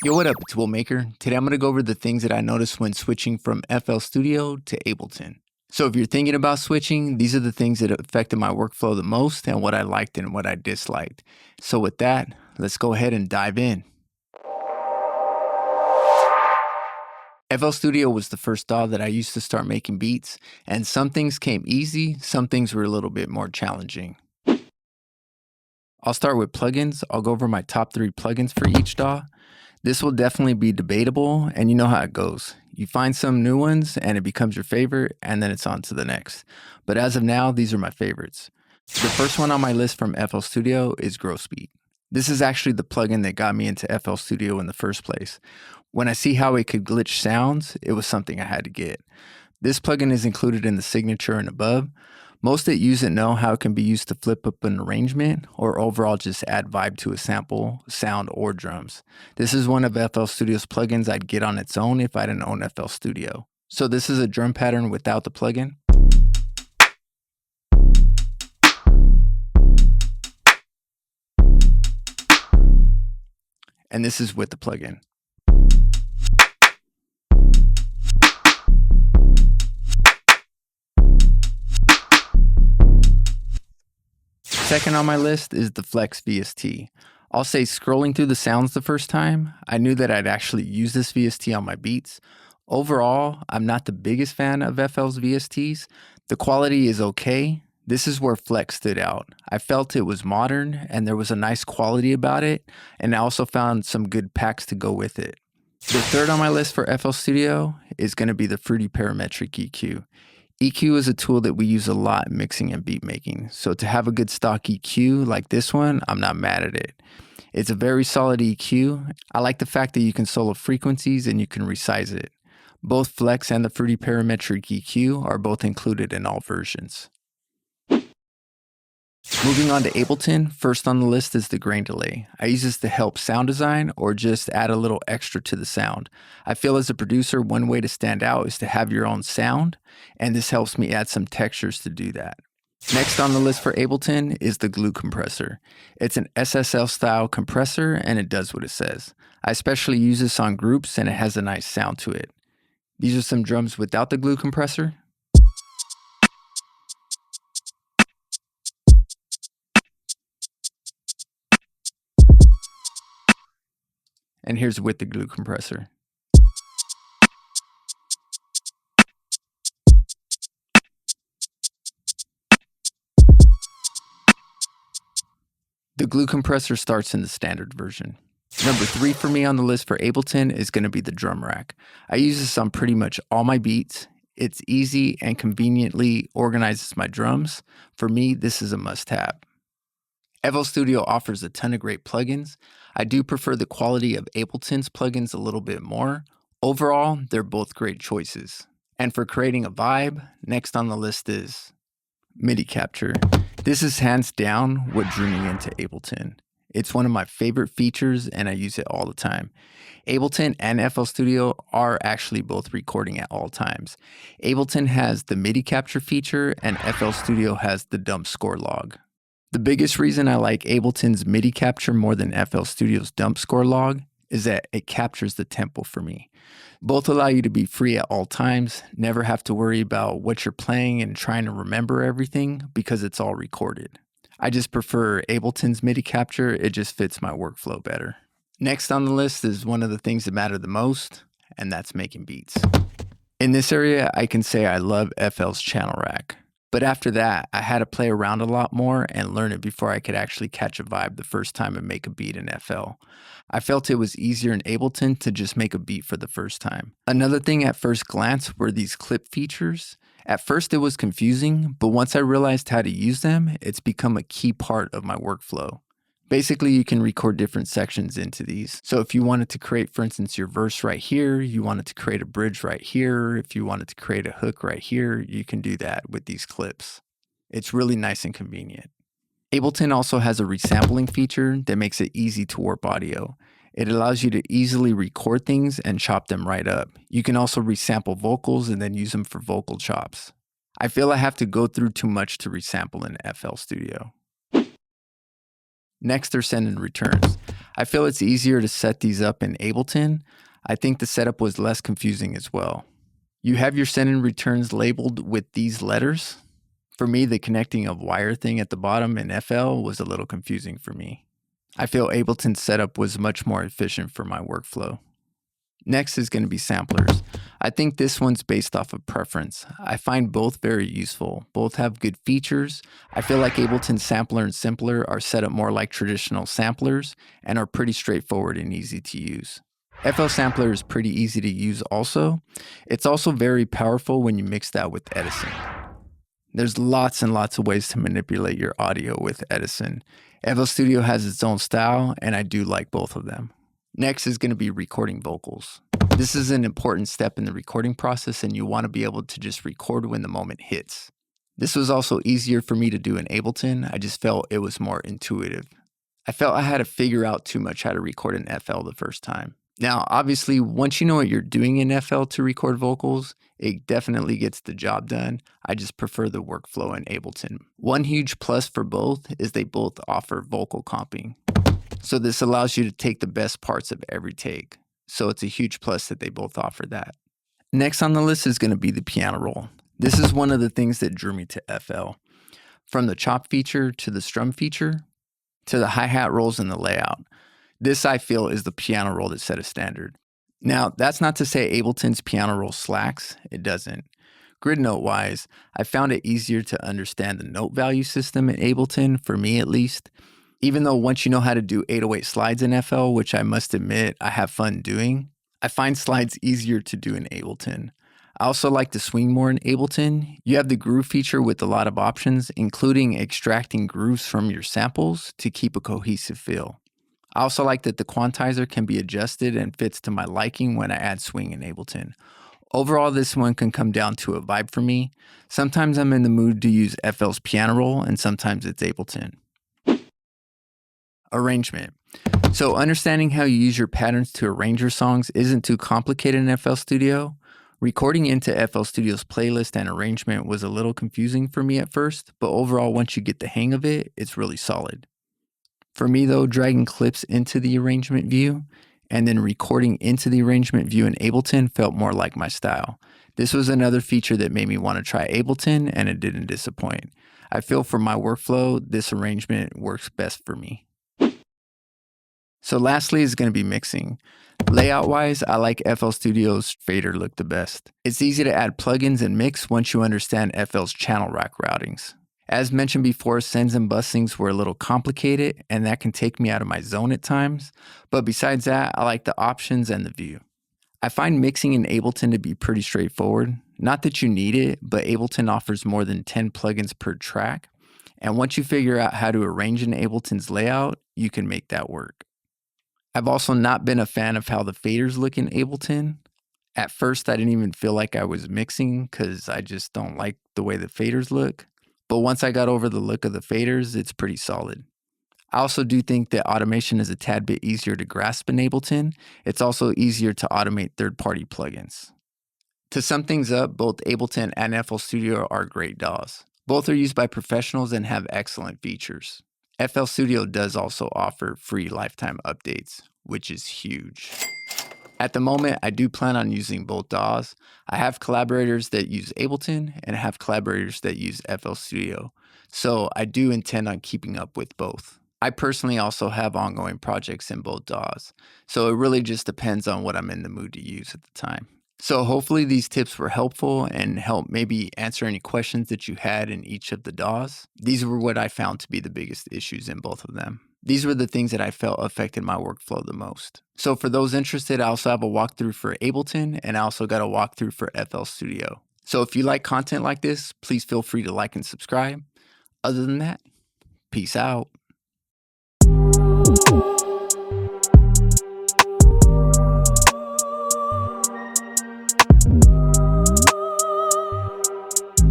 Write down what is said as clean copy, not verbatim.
Yo, what up? It's Will Maker. Today I'm going to go over the things that I noticed when switching from FL Studio to Ableton. So if you're thinking about switching, these are the things that affected my workflow the most and what I liked and what I disliked. So with that, let's go ahead and dive in. FL Studio was the first DAW that I used to start making beats, and some things came easy, some things were a little bit more challenging. I'll start with plugins. I'll go over my top 3 plugins for each DAW. This will definitely be debatable, and you know how it goes. You find some new ones and it becomes your favorite, and then it's on to the next. But as of now, these are my favorites. The first one on my list from FL Studio is Grow Speed. This is actually the plugin that got me into FL Studio in the first place. When I see how it could glitch sounds, it was something I had to get. This plugin is included in the signature and above. Most that use it know how it can be used to flip up an arrangement or overall just add vibe to a sample, sound, or drums. This is one of FL Studio's plugins I'd get on its own if I didn't own FL Studio. So this is a drum pattern without the plugin. And this is with the plugin. Second on my list is the Flex VST. I'll say scrolling through the sounds the first time, I knew that I'd actually use this VST on my beats. Overall, I'm not the biggest fan of FL's VSTs. The quality is okay. This is where Flex stood out. I felt it was modern and there was a nice quality about it, and I also found some good packs to go with it. The third on my list for FL Studio is going to be the Fruity Parametric EQ. EQ is a tool that we use a lot in mixing and beat making, so to have a good stock EQ like this one, I'm not mad at it. It's a very solid EQ. I like the fact that you can solo frequencies and you can resize it. Both Flex and the Fruity Parametric EQ are both included in all versions. Moving on to Ableton, first on the list is the grain delay. I use this to help sound design or just add a little extra to the sound. I feel as a producer, one way to stand out is to have your own sound, and this helps me add some textures to do that. Next on the list for Ableton is the glue compressor. It's an SSL style compressor and it does what it says. I especially use this on groups and it has a nice sound to it. These are some drums without the glue compressor. And here's with the glue compressor. The glue compressor starts in the standard version. Number 3 for me on the list for Ableton is going to be the drum rack. I use this on pretty much all my beats. It's easy and conveniently organizes my drums. For me, this is a must-have. FL Studio offers a ton of great plugins. I do prefer the quality of Ableton's plugins a little bit more. Overall, they're both great choices. And for creating a vibe, next on the list is Midi capture. This is hands down what drew me into Ableton. It's one of my favorite features and I use it all the time. Ableton and FL Studio are actually both recording at all times. Ableton has the Midi capture feature and FL Studio has the dump score log. The biggest reason I like Ableton's Midi capture more than FL Studio's dump score log is that it captures the tempo for me. Both allow you to be free at all times, never have to worry about what you're playing and trying to remember everything because it's all recorded. I just prefer Ableton's Midi capture, it just fits my workflow better. Next on the list is one of the things that matter the most, and that's making beats. In this area, I can say I love FL's channel rack. But after that, I had to play around a lot more and learn it before I could actually catch a vibe the first time and make a beat in FL. I felt it was easier in Ableton to just make a beat for the first time. Another thing at first glance were these clip features. At first it was confusing, but once I realized how to use them, it's become a key part of my workflow. Basically, you can record different sections into these. So if you wanted to create, for instance, your verse right here, you wanted to create a bridge right here, if you wanted to create a hook right here, you can do that with these clips. It's really nice and convenient. Ableton also has a resampling feature that makes it easy to warp audio. It allows you to easily record things and chop them right up. You can also resample vocals and then use them for vocal chops. I feel I have to go through too much to resample in FL Studio. Next are send and returns. I feel it's easier to set these up in Ableton. I think the setup was less confusing as well. You have your send and returns labeled with these letters. For me, the connecting of wire thing at the bottom in FL was a little confusing for me. I feel Ableton's setup was much more efficient for my workflow. Next is going to be samplers. I think this one's based off of preference. I find both very useful. Both have good features. I feel like Ableton Sampler and Simpler are set up more like traditional samplers and are pretty straightforward and easy to use. FL Sampler is pretty easy to use also. It's also very powerful when you mix that with Edison. There's lots and lots of ways to manipulate your audio with Edison. FL Studio has its own style, and I do like both of them. Next is going to be recording vocals. This is an important step in the recording process, and you want to be able to just record when the moment hits. This was also easier for me to do in Ableton. I just felt it was more intuitive. I felt I had to figure out too much how to record in FL the first time. Now, obviously, once you know what you're doing in FL to record vocals, it definitely gets the job done. I just prefer the workflow in Ableton. One huge plus for both is they both offer vocal comping. So this allows you to take the best parts of every take. So it's a huge plus that they both offer that. Next on the list is going to be the piano roll. This is one of the things that drew me to FL. From the chop feature to the strum feature to the hi-hat rolls and the layout. This, I feel, is the piano roll that set a standard. Now, that's not to say Ableton's piano roll slacks. It doesn't. Grid note-wise, I found it easier to understand the note value system in Ableton, for me at least. Even though once you know how to do 808 slides in FL, which I must admit I have fun doing, I find slides easier to do in Ableton. I also like to swing more in Ableton. You have the groove feature with a lot of options, including extracting grooves from your samples to keep a cohesive feel. I also like that the quantizer can be adjusted and fits to my liking when I add swing in Ableton. Overall, this one can come down to a vibe for me. Sometimes I'm in the mood to use FL's piano roll, and sometimes it's Ableton. Arrangement. So understanding how you use your patterns to arrange your songs isn't too complicated in FL Studio. Recording into FL Studio's playlist and arrangement was a little confusing for me at first, but overall, once you get the hang of it, it's really solid. For me though, dragging clips into the arrangement view and then recording into the arrangement view in Ableton felt more like my style. This was another feature that made me want to try Ableton, and it didn't disappoint. I feel for my workflow, this arrangement works best for me. So lastly is going to be mixing. Layout-wise, I like FL Studio's fader look the best. It's easy to add plugins and mix once you understand FL's channel rack routings. As mentioned before, sends and bussings were a little complicated, and that can take me out of my zone at times. But besides that, I like the options and the view. I find mixing in Ableton to be pretty straightforward. Not that you need it, but Ableton offers more than 10 plugins per track. And once you figure out how to arrange in Ableton's layout, you can make that work. I've also not been a fan of how the faders look in Ableton. At first, I didn't even feel like I was mixing because I just don't like the way the faders look. But once I got over the look of the faders, it's pretty solid. I also do think that automation is a tad bit easier to grasp in Ableton. It's also easier to automate third-party plugins. To sum things up, both Ableton and FL Studio are great DAWs. Both are used by professionals and have excellent features. FL Studio does also offer free lifetime updates, which is huge. At the moment, I do plan on using both DAWs. I have collaborators that use Ableton and I have collaborators that use FL Studio. So I do intend on keeping up with both. I personally also have ongoing projects in both DAWs. So it really just depends on what I'm in the mood to use at the time. So hopefully these tips were helpful and help maybe answer any questions that you had in each of the DAWs. These were what I found to be the biggest issues in both of them. These were the things that I felt affected my workflow the most. So for those interested, I also have a walkthrough for Ableton, and I also got a walkthrough for FL Studio. So if you like content like this, please feel free to like and subscribe. Other than that, peace out.